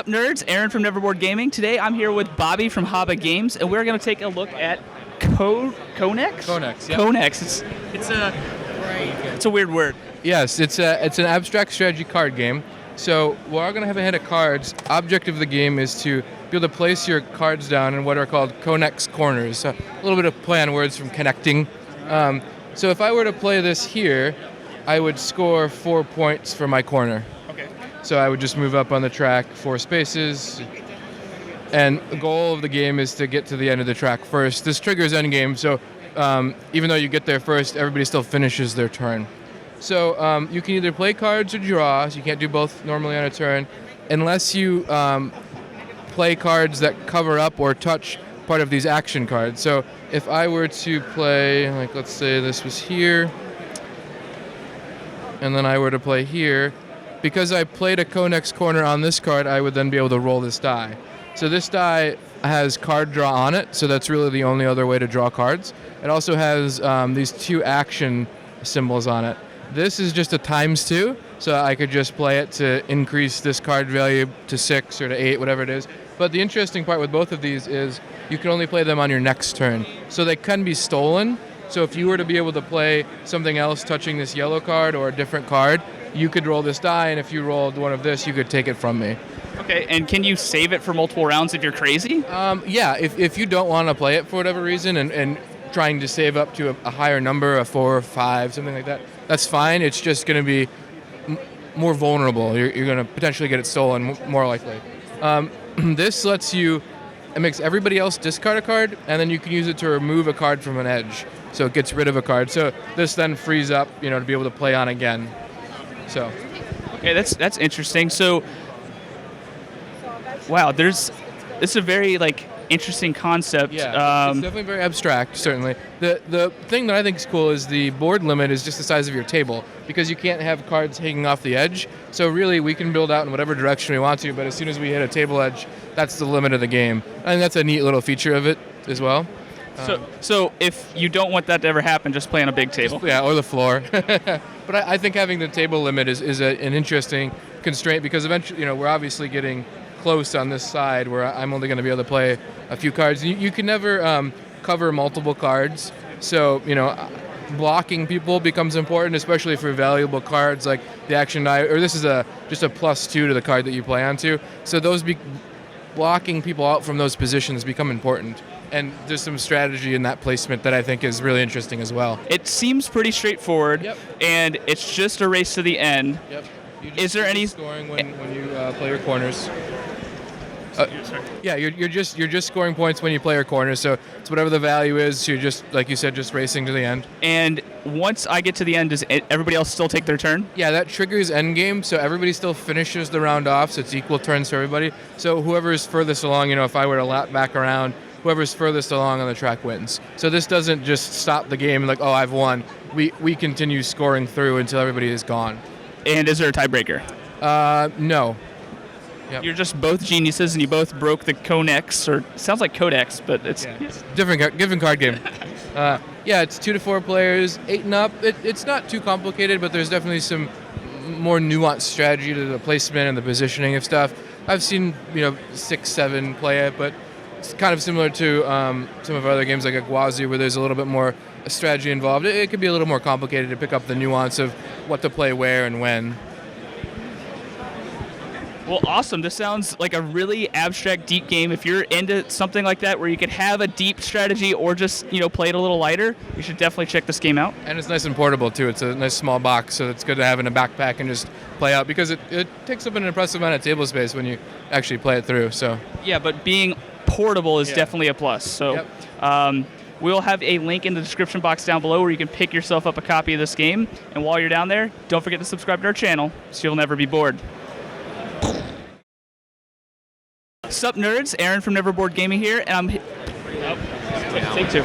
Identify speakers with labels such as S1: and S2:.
S1: Sup nerds, Aaron from Neverboard Gaming. Today I'm here with Bobby from Haba Games, and we're going to take a look at CONEX?
S2: CONEX, yeah.
S1: CONEX. It's a weird word.
S2: Yes, it's an abstract strategy card game. So we're going to have a hand of cards. Object of the game is to be able to place your cards down in what are called CONEX corners. So a little bit of play on words from connecting. So if I were to play this here, I would score 4 points for my corner.
S1: Okay.
S2: So I would just move up on the track 4 spaces. And the goal of the game is to get to the end of the track first. This triggers endgame, so even though you get there first, everybody still finishes their turn. So you can either play cards or draw, so you can't do both normally on a turn, unless you play cards that cover up or touch part of these action cards. So if I were to play, like let's say this was here, and then I were to play here, because I played a CONEX corner on this card, I would then be able to roll this die. So this die has card draw on it, so that's really the only other way to draw cards. It also has these 2 action symbols on it. This is just a ×2, so I could just play it to increase this card value to 6 or to 8, whatever it is. But the interesting part with both of these is you can only play them on your next turn. So they can be stolen. So if you were to be able to play something else touching this yellow card or a different card, you could roll this die, and if you rolled one of this, you could take it from me.
S1: Okay, and can you save it for multiple rounds if you're crazy?
S2: Yeah, if you don't want to play it for whatever reason and trying to save up to a higher number, a 4 or 5, something like that, that's fine. It's just going to be more vulnerable. You're going to potentially get it stolen, more likely. This lets you, it makes everybody else discard a card, and then you can use it to remove a card from an edge. So it gets rid of a card. So this then frees up, to be able to play on again. So.
S1: Okay, that's interesting. So, wow, this is a very interesting concept.
S2: Yeah, it's definitely very abstract, certainly. The thing that I think is cool is the board limit is just the size of your table, because you can't have cards hanging off the edge. So really, we can build out in whatever direction we want to, but as soon as we hit a table edge, that's the limit of the game. I think that's a neat little feature of it as well.
S1: So if you don't want that to ever happen, just play on a big table.
S2: Yeah, or the floor. But I think having the table limit is an interesting constraint, because eventually, we're obviously getting close on this side where I'm only going to be able to play a few cards. You can never cover multiple cards, so blocking people becomes important, especially for valuable cards like the action die, or this is just a +2 to the card that you play onto. So those blocking people out from those positions become important, and there's some strategy in that placement that I think is really interesting as well.
S1: It seems pretty straightforward.
S2: Yep.
S1: And it's just a race to the end.
S2: Yep.
S1: Is there any
S2: scoring when you play your corners? Yeah, you're just scoring points when you play your corners. So it's whatever the value is. You're just, like you said, just racing to the end.
S1: And once I get to the end, does everybody else still take their turn?
S2: Yeah, that triggers endgame. So everybody still finishes the round off. So it's equal turns for everybody. So whoever's furthest along, if I were to lap back around, whoever's furthest along on the track wins. So this doesn't just stop the game like, oh, I've won. We continue scoring through until everybody is gone.
S1: And is there a tiebreaker?
S2: No. Yep.
S1: You're just both geniuses, and you both broke the CONEX, or it sounds like Codex, but it's
S2: different card game. Yeah, it's 2 to 4 players, 8 and up. It's not too complicated, but there's definitely some more nuanced strategy to the placement and the positioning of stuff. I've seen 6, 7 play it, but it's kind of similar to some of our other games like Iguazu, where there's a little bit more strategy involved. It could be a little more complicated to pick up the nuance of what to play where and when.
S1: Well, awesome. This sounds like a really abstract, deep game. If you're into something like that where you could have a deep strategy or just, play it a little lighter, you should definitely check this game out.
S2: And it's nice and portable, too. It's a nice small box, so it's good to have in a backpack and just play out, because it takes up an impressive amount of table space when you actually play it through. So
S1: yeah, but being portable is definitely a plus. So we'll have a link in the description box down below where you can pick yourself up a copy of this game. And while you're down there, don't forget to subscribe to our channel so you'll never be bored. Sup nerds, Aaron from Neverboard Gaming here, and I'm... Take 2.